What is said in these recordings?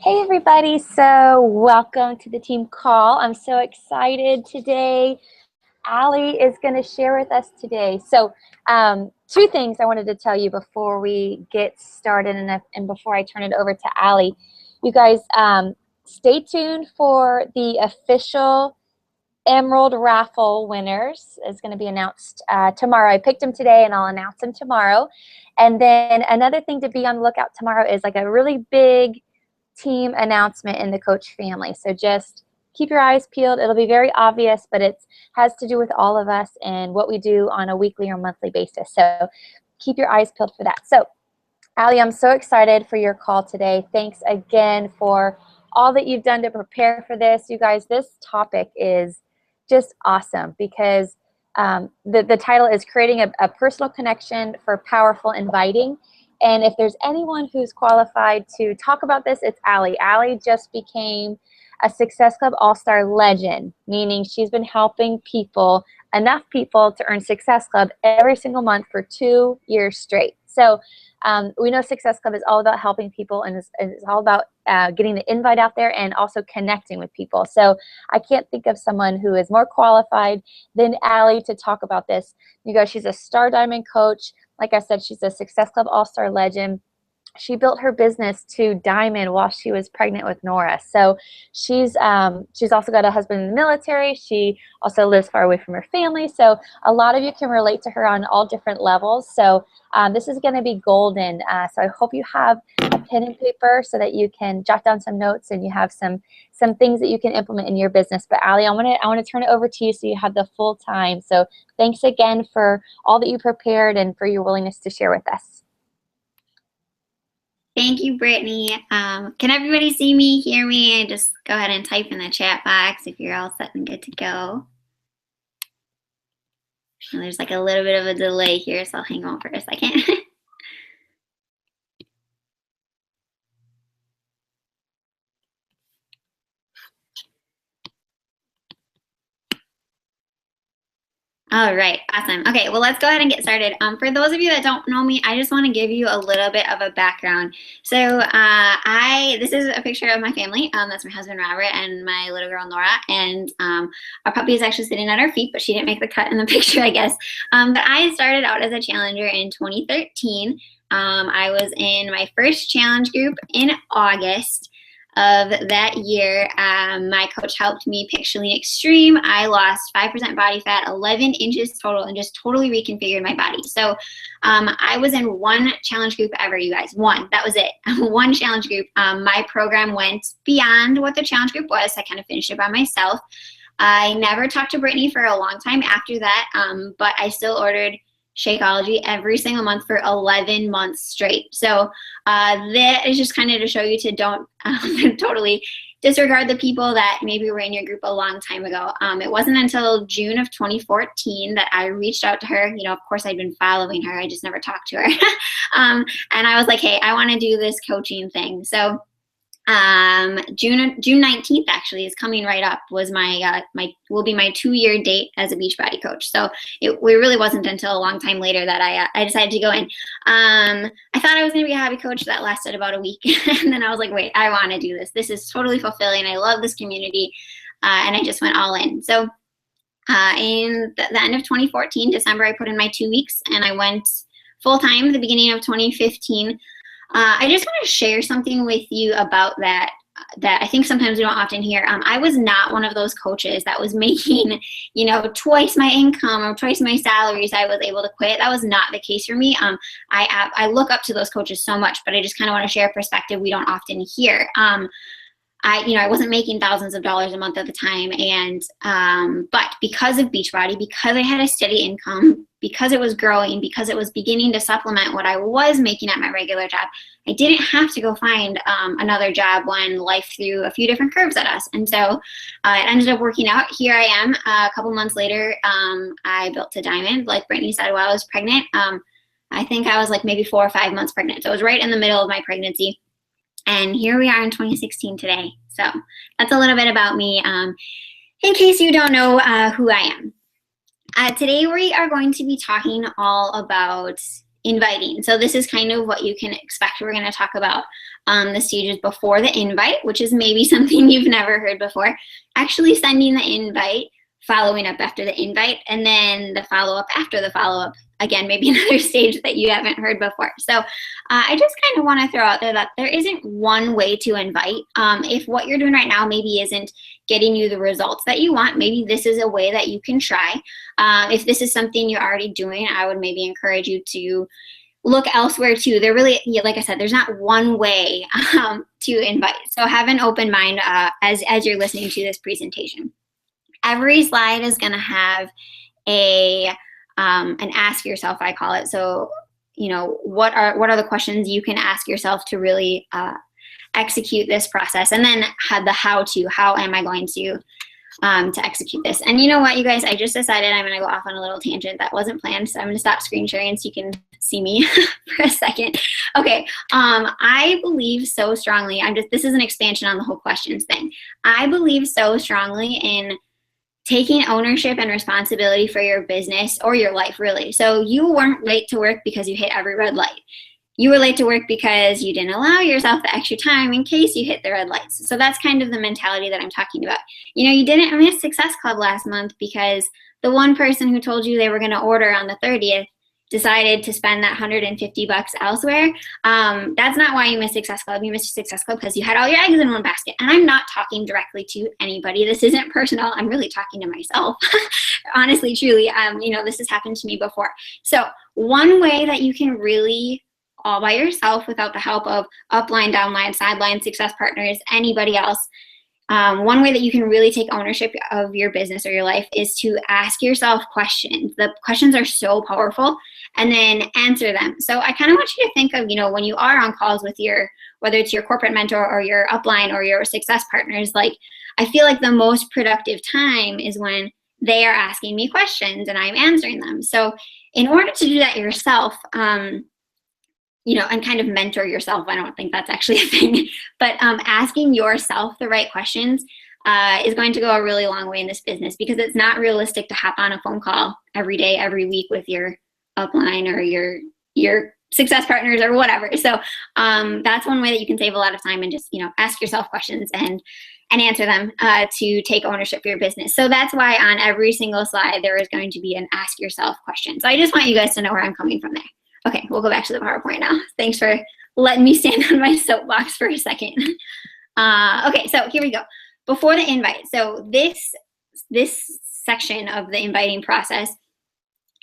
Hey everybody, so welcome to the team call. I'm so excited today. Allie is going to share with us today. Two things I wanted to tell you before we get started and before I turn it over to Allie. You guys, stay tuned for the official Emerald raffle winners. Is going to be announced tomorrow. I picked them today and I'll announce them tomorrow. And then another thing to be on the lookout tomorrow is like a really big team announcement in the coach family. So just keep your eyes peeled. It'll be very obvious, but it has to do with all of us and what we do on a weekly or monthly basis. So keep your eyes peeled for that. So Allie, I'm so excited for your call today. Thanks again for all that you've done to prepare for this. You guys, this topic is just awesome because the title is Creating a Personal Connection for Powerful Inviting. And if there's anyone who's qualified to talk about this, it's Allie. Allie just became a Success Club All-Star legend, meaning she's been helping people, enough people to earn Success Club every single month for 2 years straight. So we know Success Club is all about helping people and it's all about getting the invite out there and also connecting with people. So I can't think of someone who is more qualified than Allie to talk about this. You guys, she's a Star Diamond coach. Like I said, she's a Success Club All-Star legend. She built her business to Diamond while she was pregnant with Nora. So she's also got a husband in the military. She also lives far away from her family. So a lot of you can relate to her on all different levels. So this is going to be golden. So I hope you have a pen and paper so that you can jot down some notes and you have some things that you can implement in your business. But Allie, I want to turn it over to you so you have the full time. So thanks again for all that you prepared and for your willingness to share with us. Thank you, Brittany. Can everybody see me, hear me? Just go ahead and type in the chat box if you're all set and good to go. And there's like a little bit of a delay here, so I'll hang on for a second. All right, awesome. Okay, well, let's go ahead and get started. For those of you that don't know me, I just want to give you a little bit of a background. So this is a picture of my family. That's my husband, Robert, and my little girl, Nora. And our puppy is actually sitting at our feet, but she didn't make the cut in the picture, I guess. But I started out as a challenger in 2013. I was in my first challenge group in August of that year. My coach helped me pick Chalene Extreme. I lost 5% body fat, 11 inches total, and just totally reconfigured my body. So I was in one challenge group ever, you guys. One. That was it. One challenge group. My program went beyond what the challenge group was. I kind of finished it by myself. I never talked to Brittany for a long time after that, but I still ordered Shakeology every single month for 11 months straight. So that is just kind of to show you to don't totally disregard the people that maybe were in your group a long time ago. It wasn't until June of 2014 that I reached out to her. You know, of course, I'd been following her. I just never talked to her. And I was like, hey, I want to do this coaching thing. So June 19th actually is coming right up, was will be my 2-year date as a Beachbody coach. So it really wasn't until a long time later that I decided to go in. I thought I was going to be a hobby coach. That lasted about a week. And then I was like, wait, I want to do this. This is totally fulfilling. I love this community. And I just went all in. So in the end of 2014, December, I put in my 2 weeks and I went full time at the beginning of 2015. I just want to share something with you about that I think sometimes we don't often hear. I was not one of those coaches that was making, you know, twice my income or twice my salaries. I was able to quit. That was not the case for me. I look up to those coaches so much, but I just kind of want to share a perspective we don't often hear. I wasn't making thousands of dollars a month at the time, and but because of Beachbody, because I had a steady income, because it was growing, because it was beginning to supplement what I was making at my regular job, I didn't have to go find another job when life threw a few different curves at us. And so it ended up working out. Here I am a couple months later. I built a diamond, like Brittany said, while I was pregnant. I think I was like maybe 4 or 5 months pregnant. So it was right in the middle of my pregnancy. And here we are in 2016 today. So that's a little bit about me, in case you don't know who I am. Today we are going to be talking all about inviting. So this is kind of what you can expect. We're going to talk about the stages before the invite, which is maybe something you've never heard before. Actually sending the invite, following up after the invite, and then the follow-up after the follow-up. Again, maybe another stage that you haven't heard before. So I just kind of want to throw out there that there isn't one way to invite. If what you're doing right now maybe isn't getting you the results that you want, maybe this is a way that you can try. If this is something you're already doing, I would maybe encourage you to look elsewhere too. There really, like I said, there's not one way to invite. So have an open mind as you're listening to this presentation. Every slide is going to have an ask yourself, I call it. So, you know, what are the questions you can ask yourself to really execute this process, and then the how am I going to execute this. And you know what, you guys, I just decided I'm going to go off on a little tangent that wasn't planned, so I'm going to stop screen sharing so you can see me for a second. Okay, I believe so strongly, this is an expansion on the whole questions thing. I believe so strongly in taking ownership and responsibility for your business or your life, really. So you weren't late to work because you hit every red light. You were late to work because you didn't allow yourself the extra time in case you hit the red lights. So that's kind of the mentality that I'm talking about. You know, you didn't miss Success Club last month because the one person who told you they were going to order on the 30th decided to spend that $150 elsewhere. That's not why you missed Success Club. You missed Success Club because you had all your eggs in one basket. And I'm not talking directly to anybody. This isn't personal. I'm really talking to myself. Honestly, truly, you know, this has happened to me before. So one way that you can really all by yourself without the help of upline, downline, sideline, success partners, anybody else, one way that you can really take ownership of your business or your life is to ask yourself questions. The questions are so powerful, and then answer them. So I kind of want you to think of, you know, when you are on calls with whether it's your corporate mentor or your upline or your success partners, like, I feel like the most productive time is when they are asking me questions and I'm answering them. So in order to do that yourself, you know, and kind of mentor yourself. I don't think that's actually a thing, but asking yourself the right questions is going to go a really long way in this business, because it's not realistic to hop on a phone call every day, every week with your upline or your success partners or whatever. So that's one way that you can save a lot of time and just, you know, ask yourself questions and answer them to take ownership for your business. So that's why on every single slide, there is going to be an ask yourself question. So I just want you guys to know where I'm coming from there. Okay, we'll go back to the PowerPoint now. Thanks for letting me stand on my soapbox for a second. Okay, so here we go. Before the invite, so this section of the inviting process,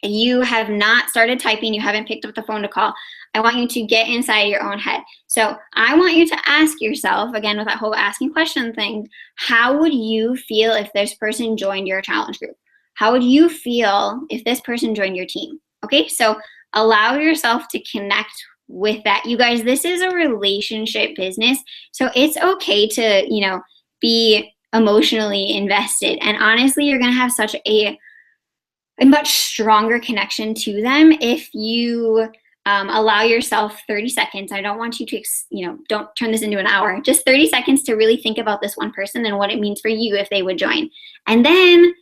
you have not started typing, you haven't picked up the phone to call. I want you to get inside your own head. So I want you to ask yourself, again, with that whole asking question thing, how would you feel if this person joined your challenge group? How would you feel if this person joined your team? Okay, so allow yourself to connect with that. You guys, this is a relationship business, so it's okay to, you know, be emotionally invested. And honestly, you're going to have such a much stronger connection to them if you allow yourself 30 seconds. I don't want you to, you know, don't turn this into an hour. Just 30 seconds to really think about this one person and what it means for you if they would join. And then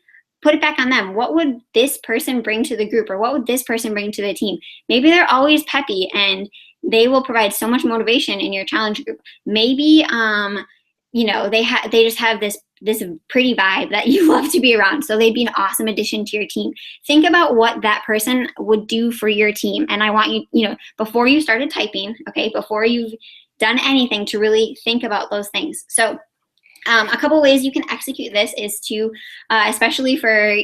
put it back on them. What would this person bring to the group, or what would this person bring to the team? Maybe they're always peppy and they will provide so much motivation in your challenge group. Maybe, you know, they just have this pretty vibe that you love to be around. So they'd be an awesome addition to your team. Think about what that person would do for your team. And I want you, you know, before you started typing, okay, before you've done anything, to really think about those things. So a couple ways you can execute this is to, especially for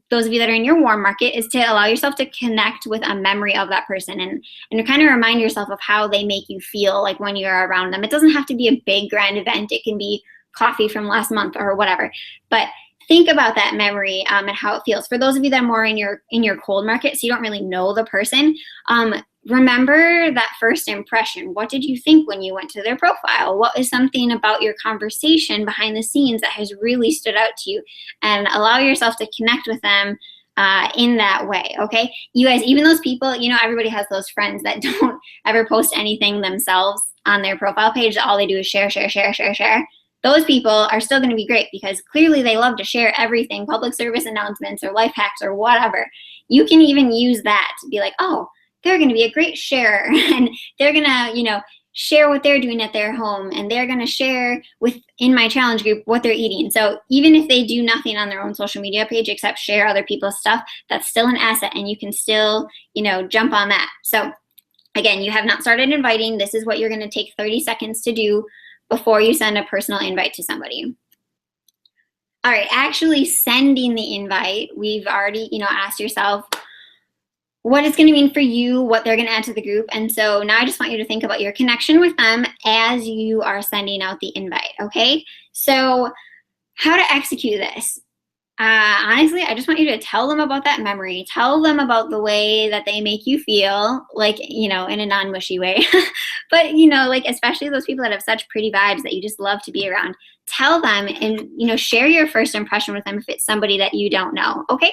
those of you that are in your warm market, is to allow yourself to connect with a memory of that person and to kind of remind yourself of how they make you feel like when you're around them. It doesn't have to be a big grand event. It can be coffee from last month or whatever. But think about that memory and how it feels. For those of you that are more in your cold market, so you don't really know the person, remember that first impression. What did you think when you went to their profile? What is something about your conversation behind the scenes that has really stood out to you? And allow yourself to connect with them in that way, okay? You guys, even those people, you know, everybody has those friends that don't ever post anything themselves on their profile page. All they do is share, share, share, share, share. Those people are still going to be great because clearly they love to share everything, public service announcements or life hacks or whatever. You can even use that to be like, oh, they're going to be a great sharer and they're going to, you know, share what they're doing at their home, and they're going to share in my challenge group what they're eating. So even if they do nothing on their own social media page except share other people's stuff, that's still an asset, and you can still, you know, jump on that. So again, you have not started inviting. This is what you're going to take 30 seconds to do before you send a personal invite to somebody. All right, actually sending the invite, we've already, you know, asked yourself what it's going to mean for you, what they're going to add to the group. And so now I just want you to think about your connection with them as you are sending out the invite, okay? So how to execute this? Honestly, I just want you to tell them about that memory. Tell them about the way that they make you feel, like, you know, in a non-mushy way. But, you know, like, especially those people that have such pretty vibes that you just love to be around. Tell them and, you know, share your first impression with them if it's somebody that you don't know, okay?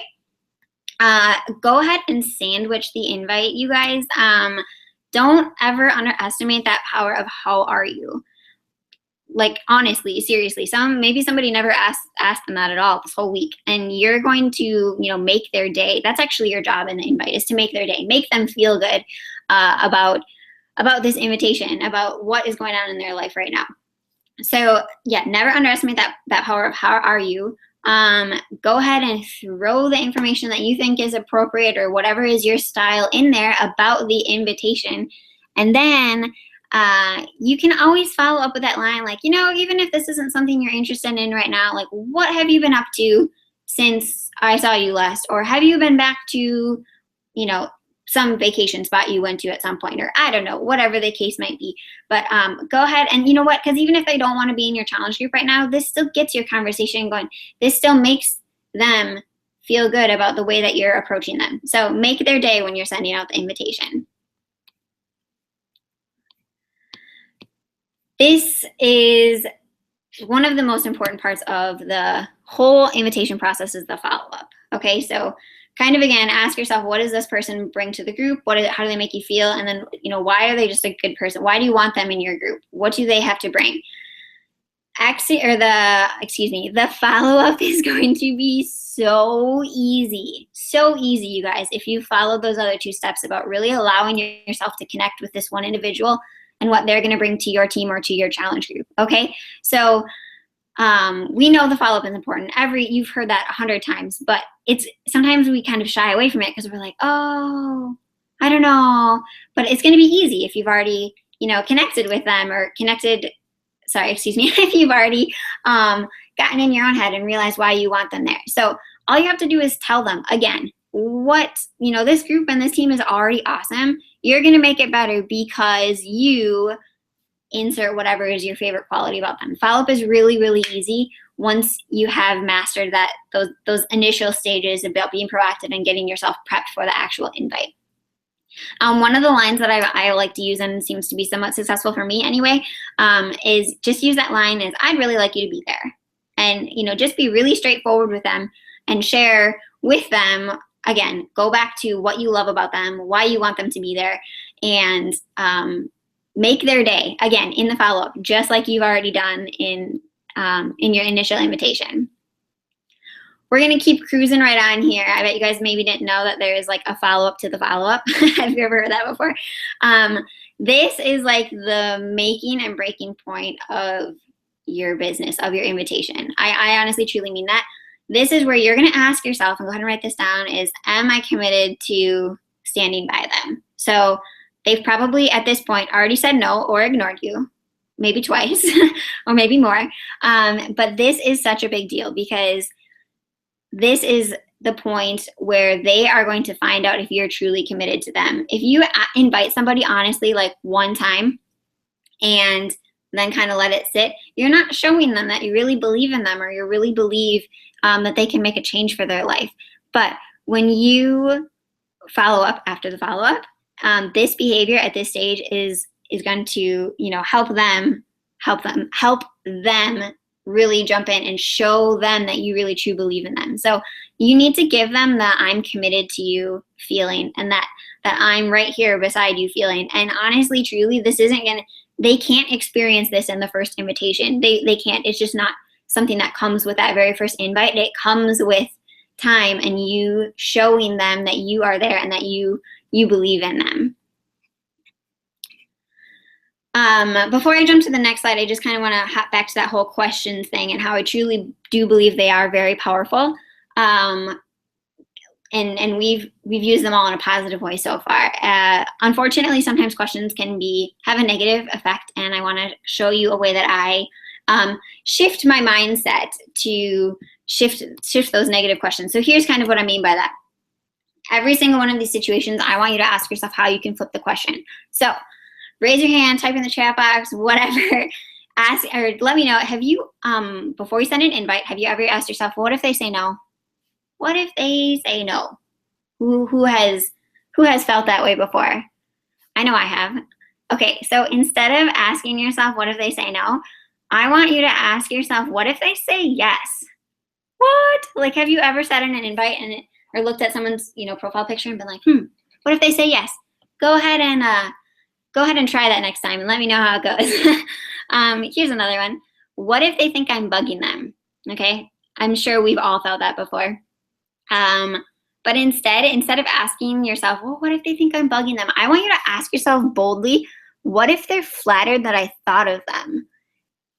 Go ahead and sandwich the invite, you guys. Don't ever underestimate that power of how are you. Like, honestly, seriously, maybe somebody never asked them that at all this whole week, and you're going to, you know, make their day. That's actually your job in the invite, is to make their day, make them feel good about this invitation, about what is going on in their life right now. So yeah, never underestimate that power of how are you. Go ahead and throw the information that you think is appropriate or whatever is your style in there about the invitation. And then you can always follow up with that line, like, you know, even if this isn't something you're interested in right now, like, what have you been up to since I saw you last? Or have you been back to, you know, some vacation spot you went to at some point, or I don't know, whatever the case might be. But go ahead, and you know what, because even if they don't want to be in your challenge group right now, this still gets your conversation going. This still makes them feel good about the way that you're approaching them. So make their day when you're sending out the invitation. This is one of the most important parts of the whole invitation process, is the follow-up. Okay, so kind of, again, ask yourself, what does this person bring to the group? How do they make you feel? And then, you know, why are they just a good person? Why do you want them in your group? What do they have to bring? The follow-up is going to be so easy, you guys, if you follow those other two steps about really allowing yourself to connect with this one individual and what they're going to bring to your team or to your challenge group. Okay, so we know the follow-up is important. You've heard that 100 times, but sometimes we kind of shy away from it because we're like, oh, I don't know. But it's going to be easy if you've already, you know, connected with them, or if you've already gotten in your own head and realized why you want them there. So all you have to do is tell them, again, this group and this team is already awesome. You're going to make it better because you insert whatever is your favorite quality about them. Follow-up is really, really easy once you have mastered those initial stages about being proactive and getting yourself prepped for the actual invite. One of the lines that I like to use, and seems to be somewhat successful for me anyway, is just use that line as, I'd really like you to be there. And, you know, just be really straightforward with them and share with them, again, go back to what you love about them, why you want them to be there, and make their day, again, in the follow-up, just like you've already done in your initial invitation. We're going to keep cruising right on here. I bet you guys maybe didn't know that there is like a follow-up to the follow-up. Have you ever heard that before? This is like the making and breaking point of your business, of your invitation. I honestly, truly mean that. This is where you're going to ask yourself, and go ahead and write this down, is, am I committed to standing by them? So they've probably at this point already said no or ignored you, maybe twice or maybe more. But this is such a big deal, because this is the point where they are going to find out if you're truly committed to them. If you invite somebody honestly, like one time, and then kind of let it sit, you're not showing them that you really believe in them, or you really believe that they can make a change for their life. But when you follow up after the follow-up, this behavior at this stage is going to, you know, help them really jump in and show them that you really truly believe in them. So you need to give them the I'm committed to you feeling, and that I'm right here beside you feeling. And honestly, truly, they can't experience this in the first invitation. They can't. It's just not something that comes with that very first invite. It comes with, time and you showing them that you are there and that you believe in them. Before I jump to the next slide, I just kind of want to hop back to that whole question thing and how I truly do believe they are very powerful. And we've used them all in a positive way so far. Unfortunately, sometimes questions can have a negative effect, and I want to show you a way that I shift my mindset to shift those negative questions. So here's kind of what I mean by that. Every single one of these situations, I want you to ask yourself how you can flip the question. So raise your hand, type in the chat box, whatever. Ask or let me know. Have you, before you send an invite, have you ever asked yourself, what if they say no? What if they say no? Who has felt that way before? I know I have. Okay, so instead of asking yourself, what if they say no? I want you to ask yourself, what if they say yes? What? Like, have you ever sat in an invite or looked at someone's, profile picture and been like, what if they say yes? Go ahead and try that next time and let me know how it goes. Here's another one. What if they think I'm bugging them? Okay, I'm sure we've all felt that before. But instead of asking yourself, well, what if they think I'm bugging them? I want you to ask yourself boldly, what if they're flattered that I thought of them?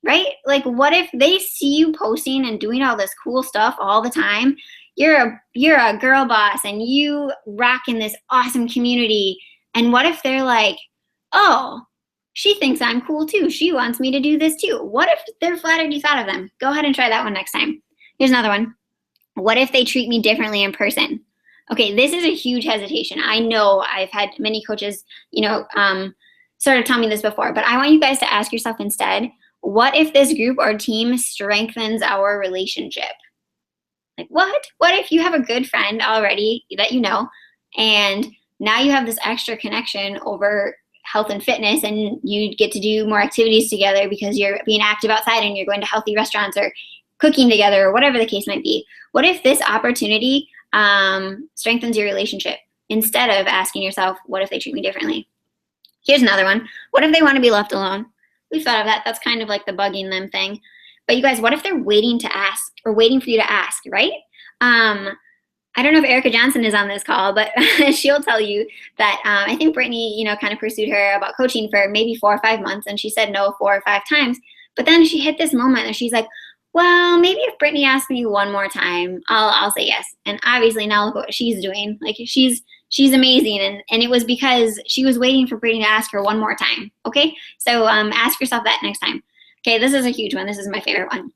Right? Like, what if they see you posting and doing all this cool stuff all the time? You're a girl boss and you rock in this awesome community. And what if they're like, oh, she thinks I'm cool too. She wants me to do this too. What if they're flattered you thought of them? Go ahead and try that one next time. Here's another one. What if they treat me differently in person? Okay, this is a huge hesitation. I know I've had many coaches, sort of tell me this before, but I want you guys to ask yourself instead, what if this group or team strengthens our relationship? Like, what? What if you have a good friend already that you know, and now you have this extra connection over health and fitness, and you get to do more activities together because you're being active outside and you're going to healthy restaurants or cooking together or whatever the case might be. What if this opportunity strengthens your relationship instead of asking yourself, what if they treat me differently? Here's another one. What if they want to be left alone? We've thought of that. That's kind of like the bugging them thing. But you guys, what if they're waiting to ask or waiting for you to ask, right? I don't know if Erica Johnson is on this call, but she'll tell you that I think Brittany, kind of pursued her about coaching for maybe 4 or 5 months, and she said no 4 or 5 times. But then she hit this moment and she's like, well, maybe if Brittany asks me one more time, I'll say yes. And obviously now look what she's doing. Like, she's amazing. And it was because she was waiting for Brittany to ask her one more time. Okay, so ask yourself that next time. Okay, this is a huge one. This is my favorite one.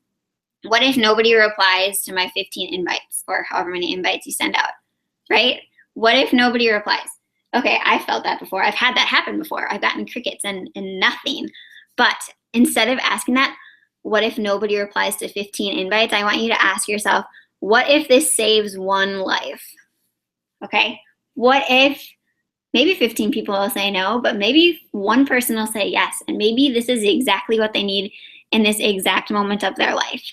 What if nobody replies to my 15 invites or however many invites you send out, right? What if nobody replies? Okay, I felt that before. I've had that happen before. I've gotten crickets and nothing. But instead of asking that, what if nobody replies to 15 invites? I want you to ask yourself, what if this saves one life? Okay, what if maybe 15 people will say no, but maybe one person will say yes, and maybe this is exactly what they need in this exact moment of their life.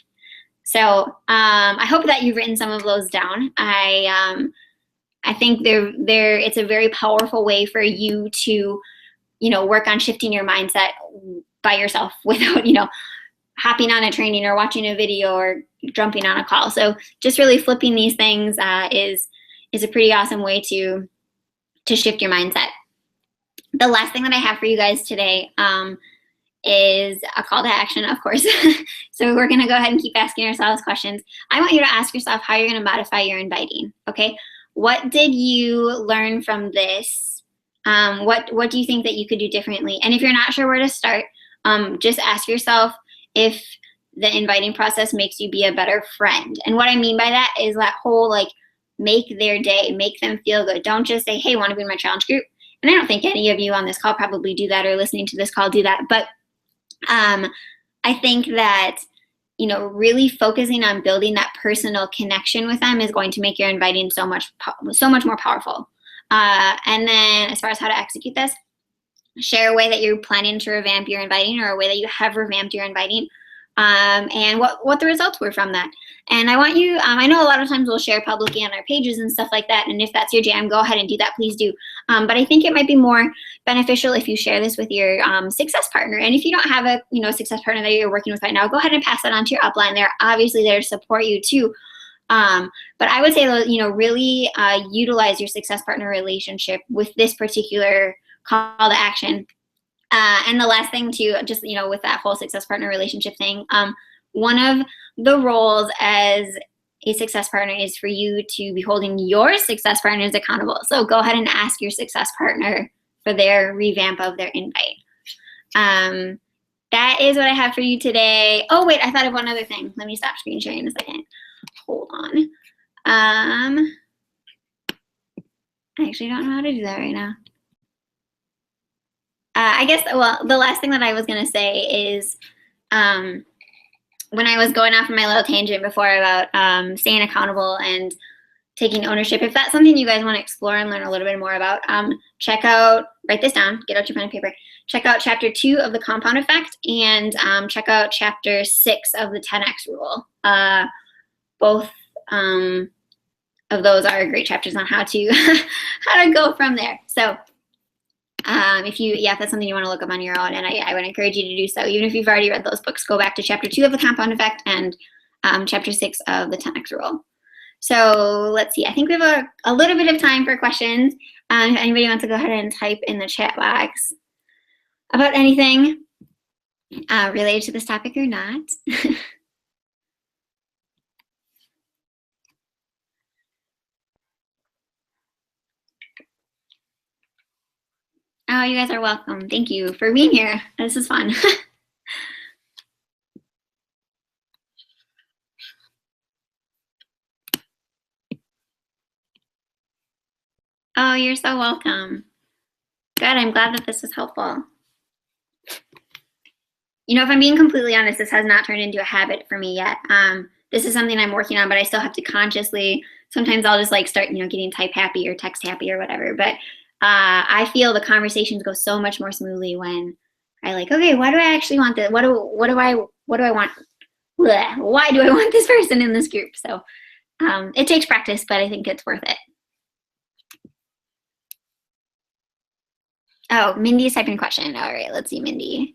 So I hope that you've written some of those down. I think it's a very powerful way for you to, work on shifting your mindset by yourself without, hopping on a training or watching a video or jumping on a call. So just really flipping these things is a pretty awesome way to shift your mindset. The last thing that I have for you guys today is a call to action, of course. So we're going to go ahead and keep asking ourselves questions. I want you to ask yourself how you're going to modify your inviting. Okay, what did you learn from this? What do you think that you could do differently? And if you're not sure where to start, just ask yourself if the inviting process makes you be a better friend. And what I mean by that is that whole, like, make their day, make them feel good. Don't just say, hey, want to be in my challenge group? And I don't think any of you on this call probably do that or listening to this call do that. But I think that, really focusing on building that personal connection with them is going to make your inviting so much more powerful. And then as far as how to execute this, share a way that you're planning to revamp your inviting or a way that you have revamped your inviting, and what the results were from that. And I want you, I know a lot of times we'll share publicly on our pages and stuff like that, and if that's your jam, go ahead and do that, please do. But I think it might be more beneficial if you share this with your success partner. And if you don't have a success partner that you're working with right now, go ahead and pass that on to your upline. They're obviously there to support you too. But I would say, really utilize your success partner relationship with this particular call to action. And the last thing too, just, with that whole success partner relationship thing, one of the roles as a success partner is for you to be holding your success partners accountable. So go ahead and ask your success partner for their revamp of their invite. That is what I have for you today. Oh, wait, I thought of one other thing. Let me stop screen sharing a second. Hold on. I actually don't know how to do that right now. I guess, well, the last thing that I was going to say is when I was going off on my little tangent before about staying accountable and taking ownership, if that's something you guys want to explore and learn a little bit more about, check out, write this down, get out your pen and paper, check out chapter 2 of the compound effect, and check out chapter 6 of the 10x rule. Both of those are great chapters on how to how to go from there. So if that's something you want to look up on your own, and I would encourage you to do so. Even if you've already read those books, go back to chapter 2 of the compound effect and chapter 6 of the 10x rule. So let's see, I think we have a little bit of time for questions. If anybody wants to go ahead and type in the chat box about anything related to this topic or not. Oh, you guys are welcome. Thank you for being here. This is fun. Oh, you're so welcome. Good, I'm glad that this was helpful. If I'm being completely honest, this has not turned into a habit for me yet. This is something I'm working on, but I still have to consciously, sometimes I'll just start, getting type happy or text happy or whatever. But I feel the conversations go so much more smoothly when I okay, why do I actually want this? What do I want? Blech, why do I want this person in this group? So it takes practice, but I think it's worth it. Oh, Mindy's typing a question. All right, let's see, Mindy.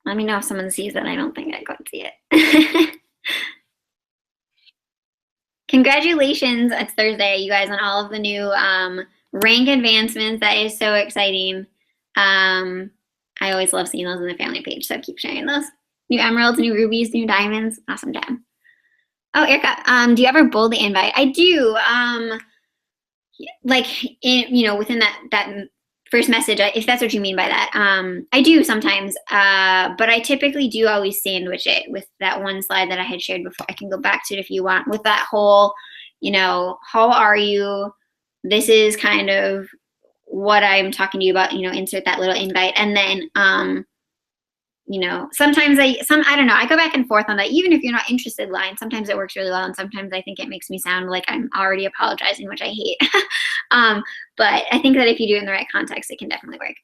Let me know if someone sees it. I don't think I can see it. Congratulations, it's Thursday, you guys, on all of the new rank advancements. That is so exciting. I always love seeing those on the family page, so keep sharing those. New emeralds, new rubies, new diamonds. Awesome job. Oh, Erica, do you ever bold the invite? I do. Within that first message, if that's what you mean by that, I do sometimes, but I typically do always sandwich it with that one slide that I had shared before. I can go back to it if you want, with that whole, how are you? This is kind of what I'm talking to you about, insert that little invite. And then, sometimes I don't know, I go back and forth on that. Even if you're not interested line, sometimes it works really well. And sometimes I think it makes me sound like I'm already apologizing, which I hate. But I think that if you do it in the right context, it can definitely work.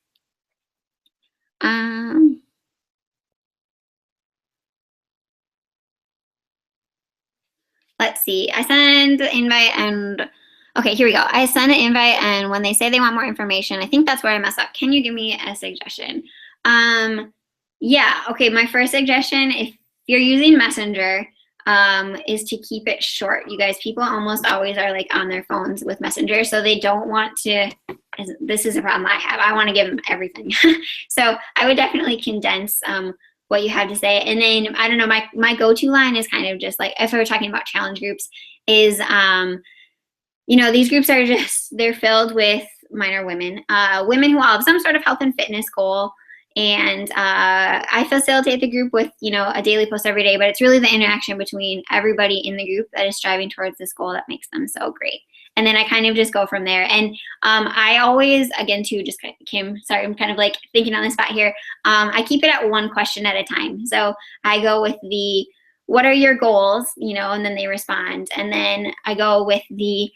Let's see, I send the invite and, okay, here we go. I send an invite and when they say they want more information, I think that's where I mess up. Can you give me a suggestion? Yeah, okay, my first suggestion, if you're using Messenger, is to keep it short. You guys, people almost always are on their phones with Messenger, so they don't want to, this is a problem I have, I want to give them everything. So I would definitely condense what you have to say. And then, I don't know, my go-to line is kind of just if we were talking about challenge groups, is, these groups are they're filled with minor women, women who all have some sort of health and fitness goal. And I facilitate the group with, a daily post every day, but it's really the interaction between everybody in the group that is striving towards this goal that makes them so great. And then I kind of just go from there. And I always, again, too, just Kim, sorry, I'm kind of thinking on the spot here. I keep it at one question at a time. So I go with the, what are your goals? And then they respond. And then I go with the,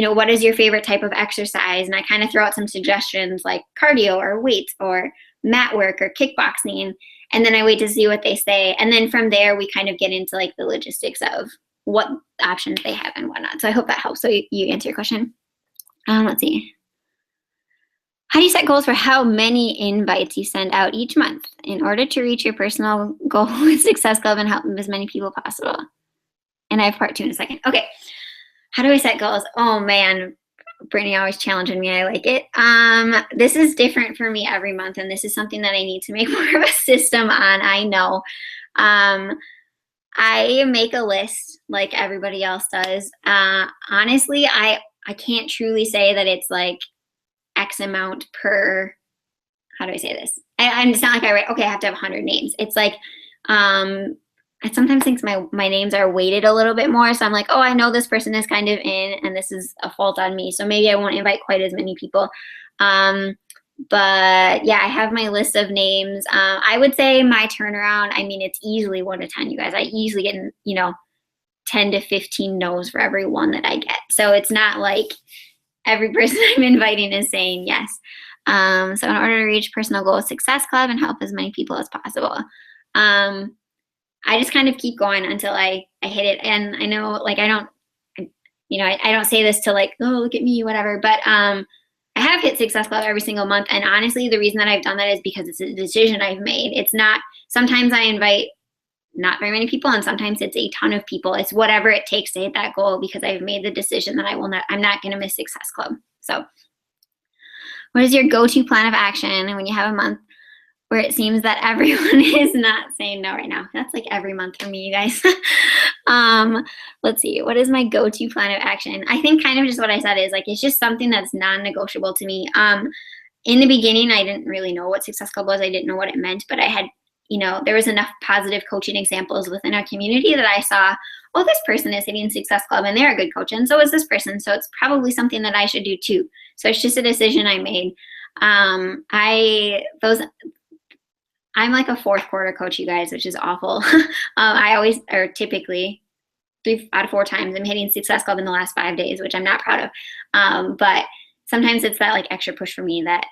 what is your favorite type of exercise? And I kind of throw out some suggestions like cardio or weights or mat work or kickboxing. And then I wait to see what they say. And then from there, we kind of get into the logistics of what options they have and whatnot. So I hope that helps. So you answer your question. Let's see. How do you set goals for how many invites you send out each month in order to reach your personal goal with Success Club and help as many people possible? And I have part 2 in a second. Okay. How do I set goals? Oh man, Brittany always challenging me. I like it. This is different for me every month, and this is something that I need to make more of a system on. I know. I make a list like everybody else does. Honestly, I can't truly say that it's like X amount per, how do I say this? It's not like I write, okay, I have to have 100 names. It's like, I sometimes think my names are weighted a little bit more. So I'm like, oh, I know this person is kind of in, and this is a fault on me. So maybe I won't invite quite as many people. But yeah, I have my list of names. I would say my turnaround, I mean, it's easily 1 to 10, you guys. I easily get, 10 to 15 no's for every one that I get. So it's not like every person I'm inviting is saying yes. So in order to reach personal goal Success Club and help as many people as possible, I just kind of keep going until I hit it. And I know, like, I don't say this to like, oh, look at me, whatever. But I have hit Success Club every single month. And honestly, the reason that I've done that is because it's a decision I've made. It's not, sometimes I invite not very many people, and sometimes it's a ton of people. It's whatever it takes to hit that goal, because I've made the decision that I'm not going to miss Success Club. So what is your go-to plan of action when you have a month where it seems that everyone is not saying no right now? That's like every month for me, you guys. Let's see. What is my go-to plan of action? I think kind of just what I said is like, it's just something that's non-negotiable to me. In the beginning, I didn't really know what Success Club was. I didn't know what it meant, but I had, there was enough positive coaching examples within our community that I saw, oh, this person is hitting Success Club and they're a good coach, and so is this person. So it's probably something that I should do too. So it's just a decision I made. I'm like a 4th quarter coach, you guys, which is awful. I always, or typically 3 out of 4 times, I'm hitting Success Club in the last 5 days, which I'm not proud of. But sometimes it's that like extra push for me that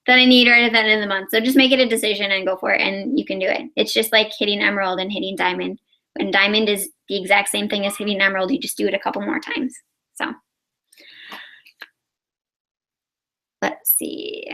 I need right at the end of the month. So just make it a decision and go for it, and you can do it. It's just like hitting emerald and hitting diamond. And diamond is the exact same thing as hitting emerald. You just do it a couple more times. So let's see.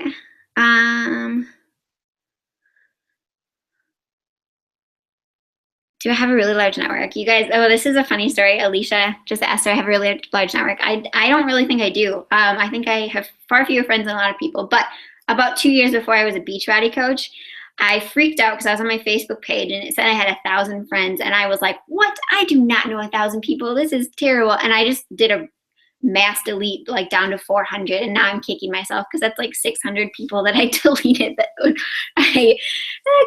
Do I have a really large network? You guys, oh, this is a funny story. Alicia just asked, do I have a really large network? I don't really think I do. I think I have far fewer friends than a lot of people. But about 2 years before I was a Beachbody coach, I freaked out because I was on my Facebook page and it said I had 1,000 friends. And I was like, what? I do not know 1,000 people. This is terrible. And I just did a mass delete, like down to 400. And now I'm kicking myself because that's like 600 people that I deleted that I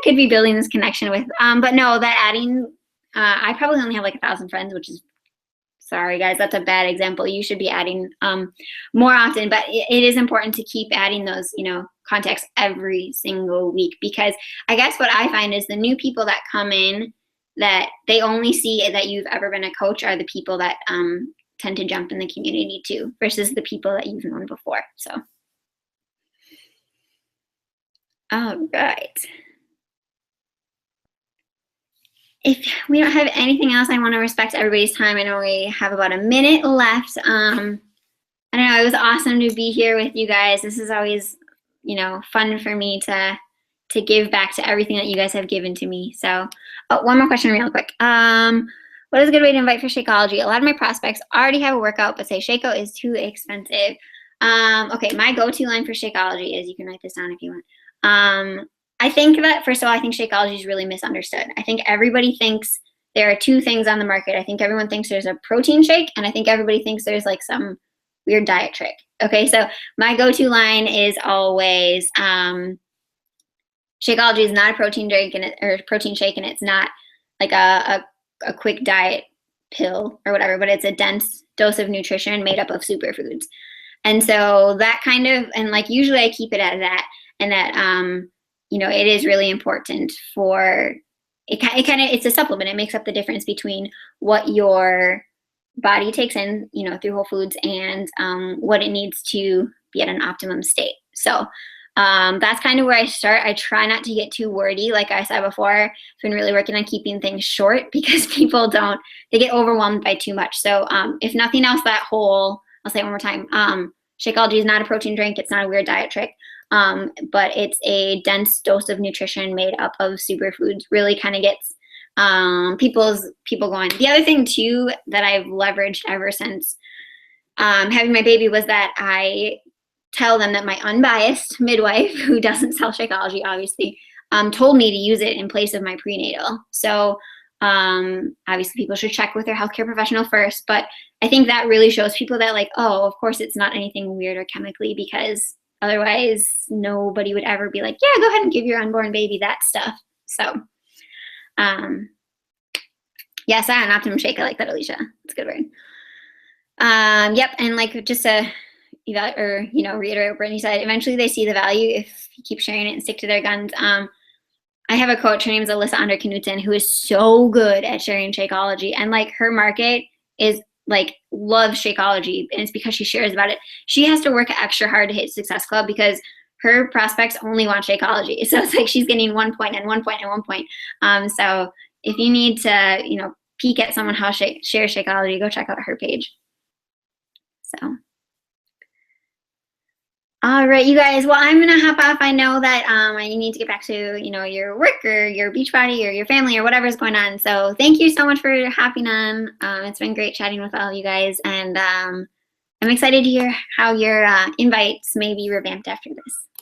could be building this connection with. But no, that adding, I probably only have like 1,000 friends, which is, sorry guys, that's a bad example. You should be adding more often, but it is important to keep adding those, contacts every single week, because I guess what I find is the new people that come in, that they only see that you've ever been a coach are the people that tend to jump in the community too, versus the people that you've known before. So, all right. If we don't have anything else, I want to respect everybody's time. I know we have about a minute left. I don't know. It was awesome to be here with you guys. This is always, fun for me to give back to everything that you guys have given to me. So, one more question real quick. What is a good way to invite for Shakeology? A lot of my prospects already have a workout, but say Shako is too expensive. Okay, my go-to line for Shakeology is, you can write this down if you want. I think that, first of all, I think Shakeology is really misunderstood. I think everybody thinks there are 2 things on the market. I think everyone thinks there's a protein shake, and I think everybody thinks there's like some weird diet trick. Okay, so my go-to line is always Shakeology is not a protein drink or protein shake, and it's not like a quick diet pill or whatever, but it's a dense dose of nutrition made up of superfoods. And so that kind of, and like usually I keep it at that, and that it is really important for it's a supplement. It makes up the difference between what your body takes in, through whole foods, and what it needs to be at an optimum state. So that's kind of where I start. I try not to get too wordy. Like I said before, I've been really working on keeping things short, because people they get overwhelmed by too much. So if nothing else, I'll say it one more time. Shakeology is not a protein drink. It's not a weird diet trick. But it's a dense dose of nutrition made up of superfoods. Really kind of gets people going. The other thing too that I've leveraged ever since having my baby was that I tell them that my unbiased midwife, who doesn't sell Shakeology, obviously, told me to use it in place of my prenatal. So obviously people should check with their healthcare professional first, but I think that really shows people that like, oh, of course it's not anything weird or chemically, because otherwise nobody would ever be like, yeah, go ahead and give your unborn baby that stuff. So yes, an optimum shake. I like that, Alicia. It's a good word. Yep, and like just to reiterate what Brittany said, eventually they see the value if you keep sharing it and stick to their guns. I have a coach, her name is Alyssa Under-Knudsen, who is so good at sharing Shakeology, and like her market is like loves Shakeology, and it's because she shares about it. She has to work extra hard to hit Success Club because her prospects only want Shakeology. So it's like she's getting 1 point and 1 point and 1 point. So if you need to, peek at someone how share Shakeology, go check out her page. So. All right, you guys. Well, I'm gonna hop off. I know that you need to get back to your work or your beach party or your family or whatever's going on. So thank you so much for hopping on. It's been great chatting with all you guys, and I'm excited to hear how your invites may be revamped after this.